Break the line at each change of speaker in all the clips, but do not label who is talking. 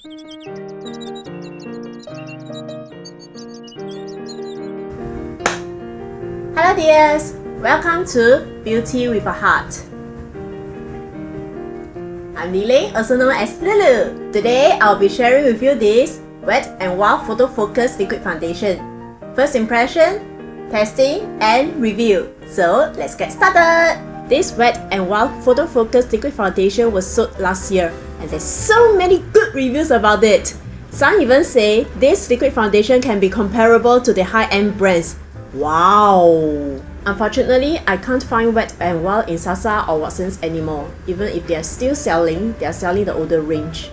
Hello dears! Welcome to Beauty with a Heart. I'm Lily, also known as Lulu. Today I'll be sharing with you this Wet n Wild Photo Focus Liquid Foundation. First impression, testing and review. So let's get started! This Wet n Wild Photo Focus Liquid Foundation was sold last year and there's so many good reviews about it. Some even say this liquid foundation can be comparable to the high-end brands. Wow! Unfortunately, I can't find Wet n Wild in Sasa or Watsons anymore. Even if they are still selling, they are selling the older range.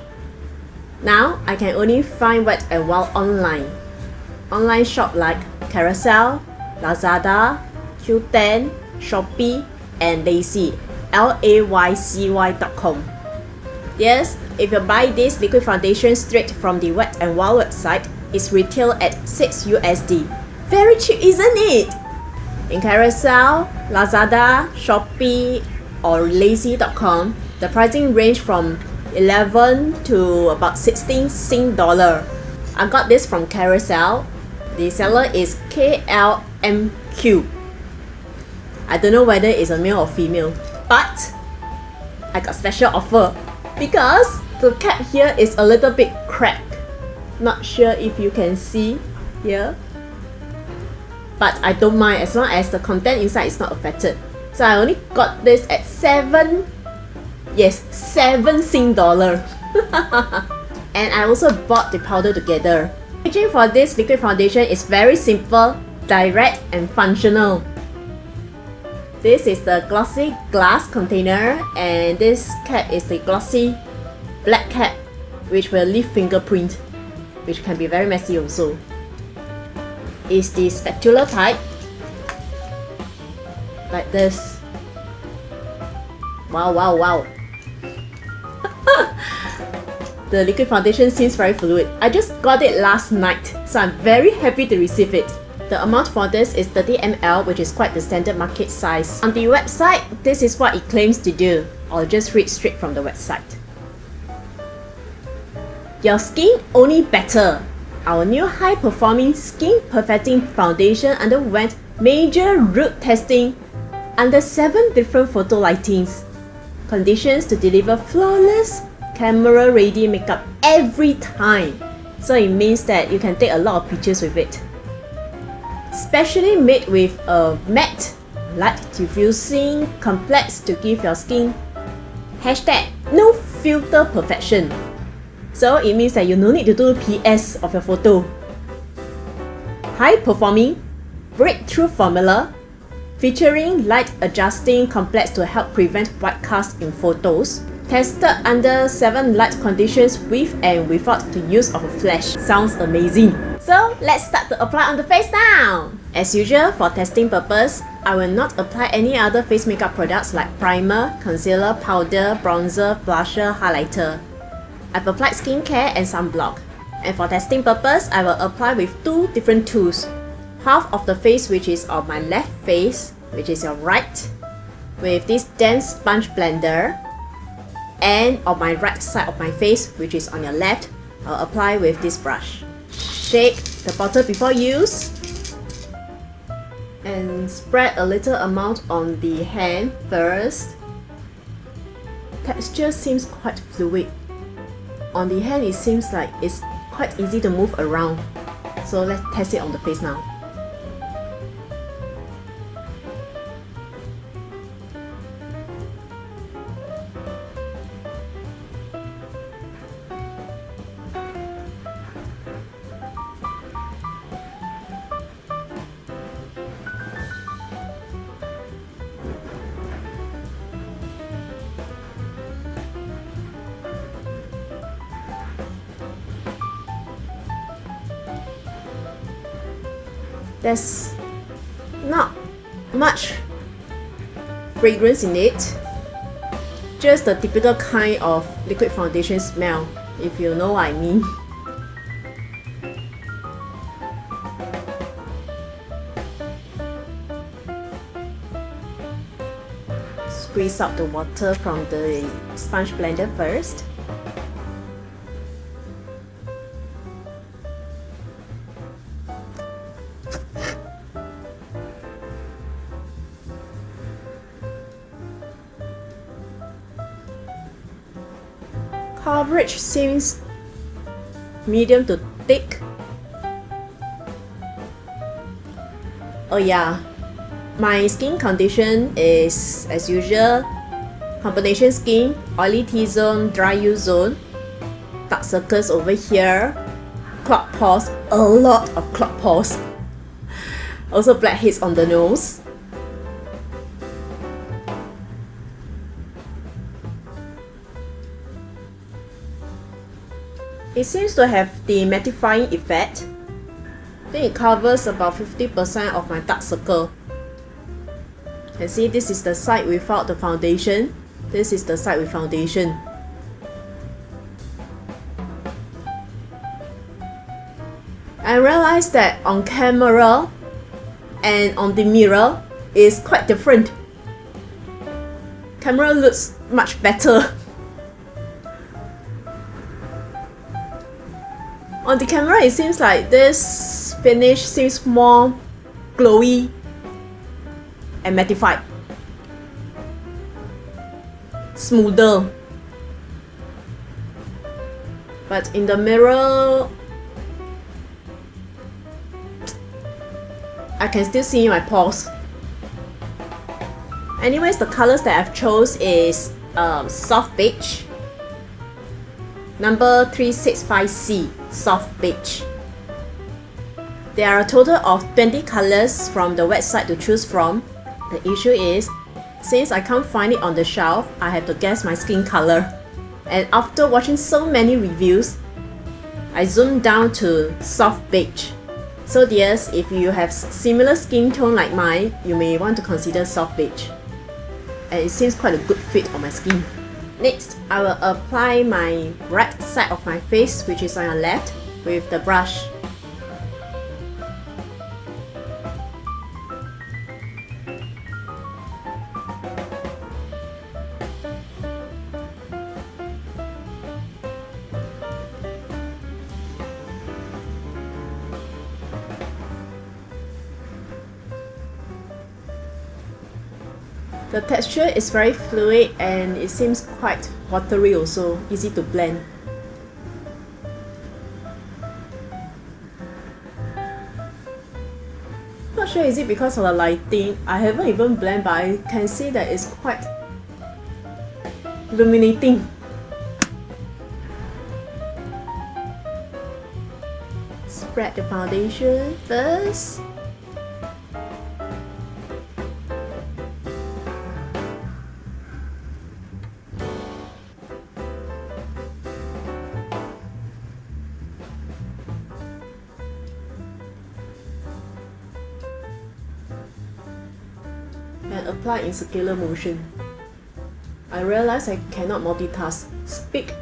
Now, I can only find Wet n Wild online. Online shop like Catrice, Lazada, Q10, Shopee, and Laycy, laycy.com. Yes, if you buy this liquid foundation straight from the Wet n Wild website, it's retailed at $6 USD. Very cheap, isn't it? In Carousel, Lazada, Shopee, or Laycy.com, the pricing range from 11 to about 16 Sing dollar. I got this from Carousel. The seller is KLMQ. I don't know whether it's a male or female, but I got special offer because the cap here is a little bit cracked. Not sure if you can see here. But I don't mind as long as the content inside is not affected. So I only got this at 7 Sing dollar. And I also bought the powder together. Packaging for this liquid foundation is very simple, direct and functional. This is the glossy glass container and this cap is the glossy black cap which will leave fingerprint, which can be very messy also. Is the spatula type, like this. Wow. The liquid foundation seems very fluid. I just got it last night, so I'm very happy to receive it. The amount for this is 30 ml, which is quite the standard market size. On the website, this is what it claims to do. I'll just read straight from the website. Your skin only better. Our new high-performing skin perfecting foundation underwent major root testing under 7 different photo lightings conditions to deliver flawless camera-ready makeup every time. So it means that you can take a lot of pictures with it. Specially made with a matte, light diffusing complex to give your skin #no filter perfection. So it means that you no need to do PS of your photo. High performing breakthrough formula featuring light adjusting complex to help prevent white cast in photos. Tested under 7 light conditions with and without the use of a flash. Sounds amazing. So let's start to apply on the face now. As usual, for testing purpose, I will not apply any other face makeup products like primer, concealer, powder, bronzer, blusher, highlighter. I've applied skincare and sunblock. And for testing purpose, I will apply with 2 different tools. Half of the face which is on my left face, which is your right, with this dense sponge blender. And on my right side of my face, which is on your left, I'll apply with this brush. Shake the bottle before use. And spread a little amount on the hand first. Texture seems quite fluid. On the hand, it seems like it's quite easy to move around. So let's test it on the face now. There's not much fragrance in it, just the typical kind of liquid foundation smell, if you know what I mean. Squeeze out the water from the sponge blender first. Coverage seems medium to thick. Oh yeah, my skin condition is as usual, combination skin, oily T-zone, dry U-zone, dark circles over here, clogged pores, a lot of clogged pores. Also blackheads on the nose. It seems to have the mattifying effect. I think it covers about 50% of my dark circle. You can see this is the side without the foundation. This is the side with foundation. I realized that on camera and on the mirror is quite different. Camera looks much better. On the camera, it seems like this finish seems more glowy and mattified, smoother. But in the mirror, I can still see my pores. Anyways, the colors that I've chose is soft beige, number 365C, soft beige. There are a total of 20 colors from the website to choose from. The issue is, since I can't find it on the shelf, I have to guess my skin color. And after watching so many reviews, I zoomed down to soft beige. So dears, if you have similar skin tone like mine, you may want to consider soft beige. And it seems quite a good fit on my skin. Next, I will apply my right side of my face, which is on your left, with the brush. The texture is very fluid and it seems quite watery also, easy to blend. Not sure is it because of the lighting, I haven't even blended, but I can see that it's quite illuminating. Spread the foundation first. And apply in circular motion. I realized I cannot multitask, speak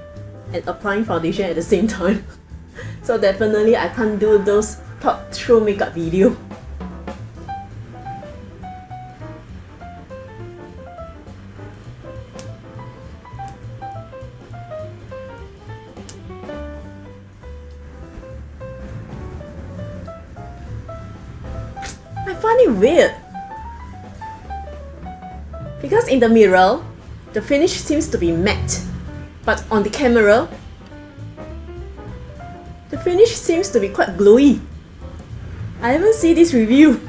and applying foundation at the same time. So definitely I can't do those talk through makeup video. I find it weird. Because in the mirror, the finish seems to be matte, but on the camera, the finish seems to be quite glowy. I haven't seen this review.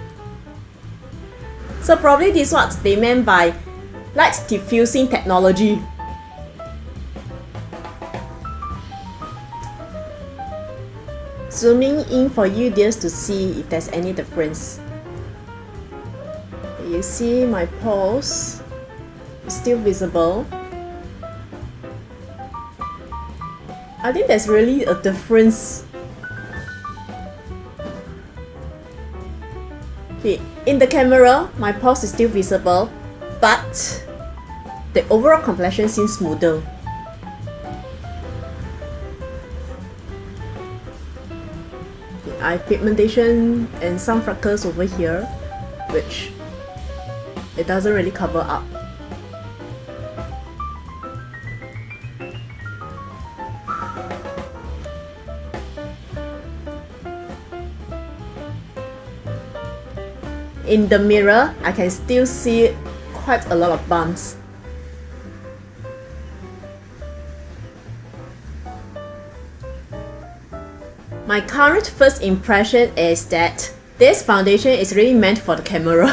So probably this is what they meant by light diffusing technology. Zooming in for you dears to see if there's any difference. You see my pores is still visible. I think there's really a difference. Okay, in the camera, my pores is still visible, but the overall complexion seems smoother. I have pigmentation and some freckles over here, which it doesn't really cover up. In the mirror, I can still see quite a lot of bumps. My current first impression is that this foundation is really meant for the camera.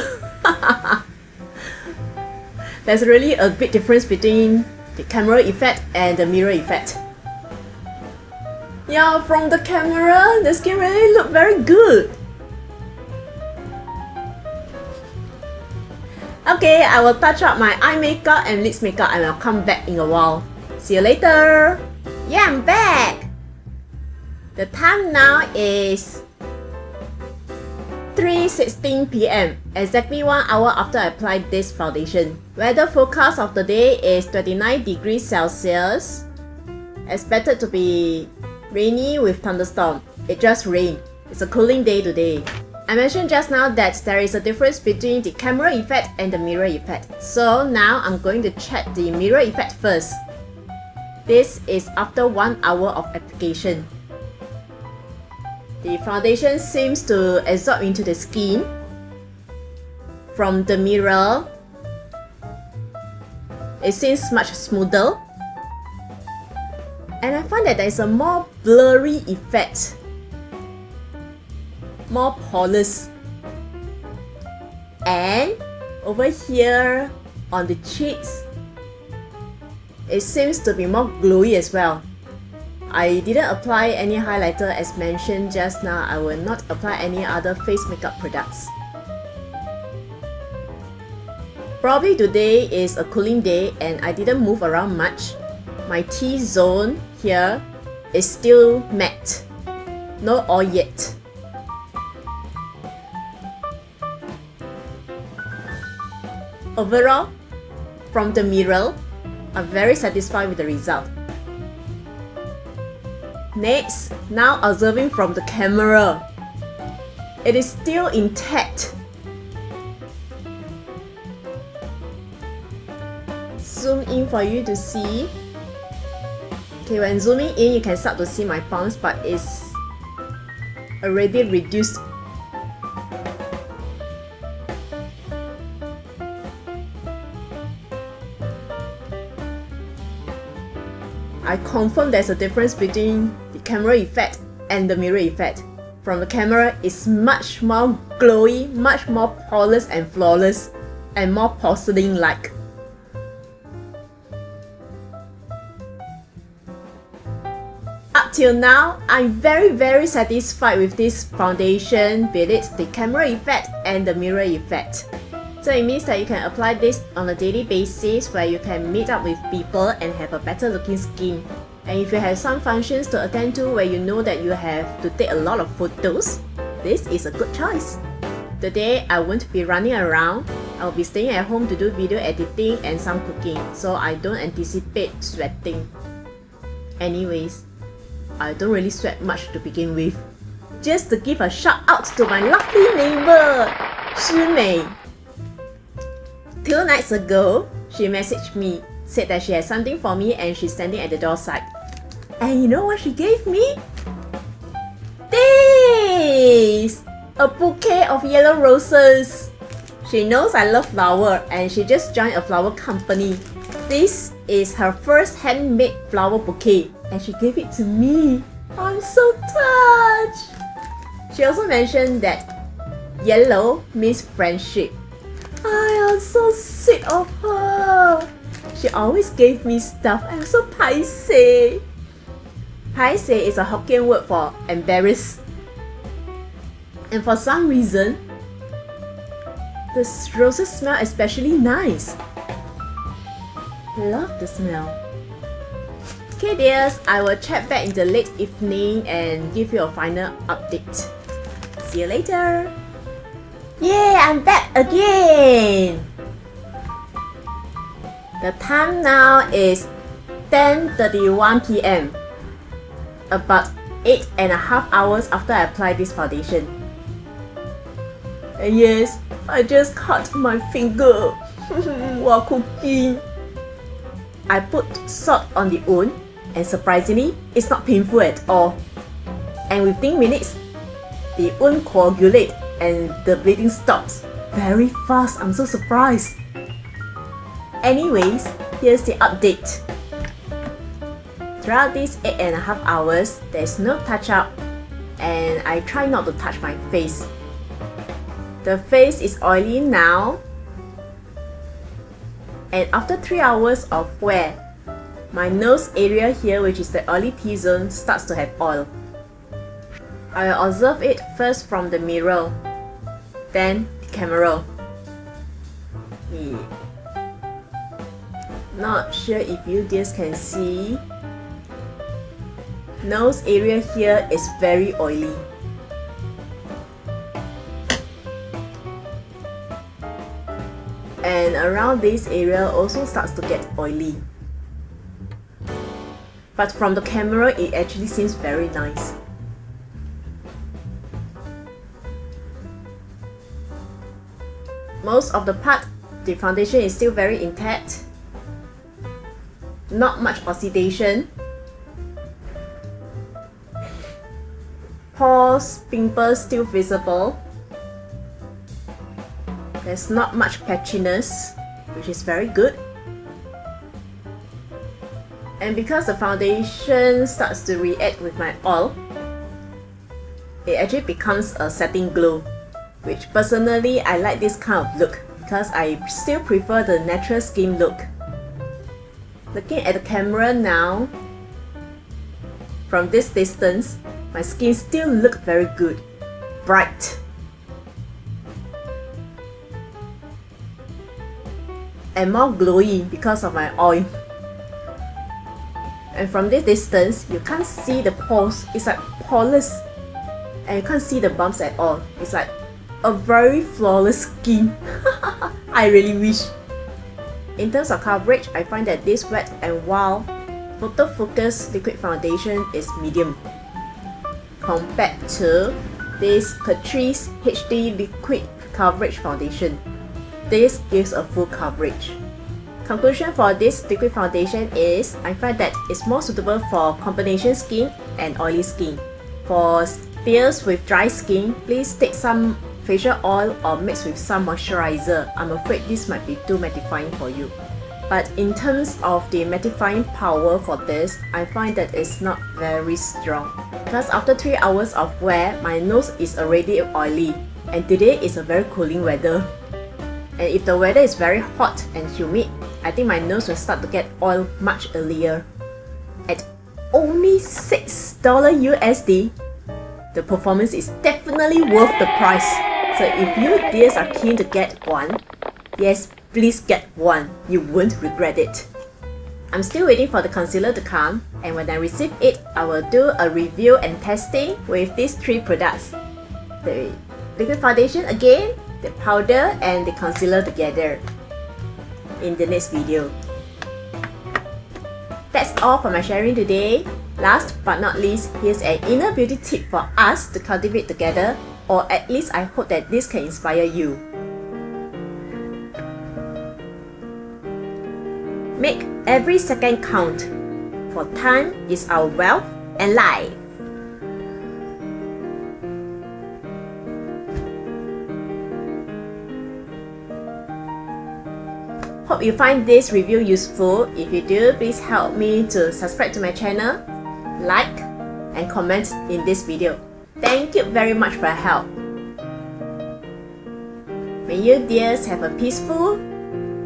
There's really a big difference between the camera effect and the mirror effect. Yeah, from the camera, the skin really look very good. Okay, I will touch up my eye makeup and lips makeup and I'll come back in a while. See you later. Yeah, I'm back. The time now is 3:16 p.m. exactly 1 hour after I applied this foundation. Weather forecast of the day is 29 degrees Celsius. Expected to be rainy with thunderstorm. It just rained. It's a cooling day today. I mentioned just now that there is a difference between the camera effect and the mirror effect. So now I'm going to check the mirror effect first. This is after 1 hour of application. The foundation seems to absorb into the skin. From the mirror, it seems much smoother. And I find that there is a more blurry effect. More polished. And over here on the cheeks, it seems to be more glowy as well. I didn't apply any highlighter as mentioned just now. I will not apply any other face makeup products. Probably today is a cooling day and I didn't move around much. My T-zone here is still matte. No oil yet. Overall, from the mirror, I'm very satisfied with the result. Next, now observing from the camera. It is still intact. Zoom in for you to see. Okay, when zooming in, you can start to see my palms, but it's already reduced. I confirm there's a difference between the camera effect and the mirror effect. From the camera, it's much more glowy, much more polished and flawless, and more porcelain-like. Up till now, I'm very satisfied with this foundation, be it the camera effect and the mirror effect. So it means that you can apply this on a daily basis where you can meet up with people and have a better looking skin. And if you have some functions to attend to where you know that you have to take a lot of photos, this is a good choice. Today I won't be running around. I'll be staying at home to do video editing and some cooking, so I don't anticipate sweating. Anyways, I don't really sweat much to begin with. Just to give a shout out to my lovely neighbor, Shimei. 2 nights ago, she messaged me, said that she has something for me and she's standing at the door side. And you know what she gave me? This! A bouquet of yellow roses. She knows I love flower and she just joined a flower company. This is her first handmade flower bouquet and she gave it to me. I'm so touched! She also mentioned that yellow means friendship. I am so sweet of her. She always gave me stuff. I'm so paiseh. Paiseh is a Hokkien word for embarrassed. And for some reason, the roses smell especially nice. Love the smell. Okay dears, I will check back in the late evening and give you a final update. See you later. Yeah, I'm back again! The time now is 10:31 p.m. About 8.5 hours after I applied this foundation. And yes, I just cut my finger while cooking. I put salt on the wound and surprisingly, it's not painful at all. And within minutes, the wound coagulates and the bleeding stops very fast. I'm so surprised. Anyways, here's the update. Throughout these 8.5 hours, there's no touch-up, and I try not to touch my face. The face is oily now, and after 3 hours of wear, my nose area here, which is the oily T-zone, starts to have oil. I will observe it first from the mirror, then the camera. Not sure if you guys can see. Nose area here is very oily. And around this area also starts to get oily. But from the camera, it actually seems very nice. Most of the part, the foundation is still very intact. Not much oxidation. Pores, pimples still visible. There's not much patchiness, which is very good. And because the foundation starts to react with my oil, it actually becomes a setting glow, which personally I like this kind of look because I still prefer the natural skin look. Looking at the camera now, from this distance, my skin still looks very good, bright. And more glowy because of my oil. And from this distance, you can't see the pores. It's like poreless, and you can't see the bumps at all. It's like a very flawless skin. I really wish. In terms of coverage, I find that this Wet n Wild Photo Focus Liquid Foundation is medium compared to this Catrice HD Liquid Coverage Foundation. This gives a full coverage. Conclusion for this liquid foundation is I find that it's more suitable for combination skin and oily skin. For those with dry skin, please take some facial oil or mix with some moisturizer. I'm afraid this might be too mattifying for you. But in terms of the mattifying power for this, I find that it's not very strong. Because after 3 hours of wear, my nose is already oily, and today is a very cooling weather. And if the weather is very hot and humid, I think my nose will start to get oil much earlier. At only $6 USD, the performance is definitely worth the price. So if you dears are keen to get one, yes, please get one. You won't regret it. I'm still waiting for the concealer to come, and when I receive it, I will do a review and testing with these 3 products. The liquid foundation again, the powder and the concealer together in the next video. That's all for my sharing today. Last but not least, here's an inner beauty tip for us to cultivate together, or at least I hope that this can inspire you. Make every second count, for time is our wealth and life. Hope you find this review useful. If you do, please help me to subscribe to my channel, like, and comment in this video. Thank you very much for your help. May you dears have a peaceful,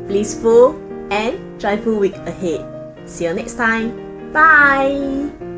blissful, and joyful week ahead. See you next time. Bye!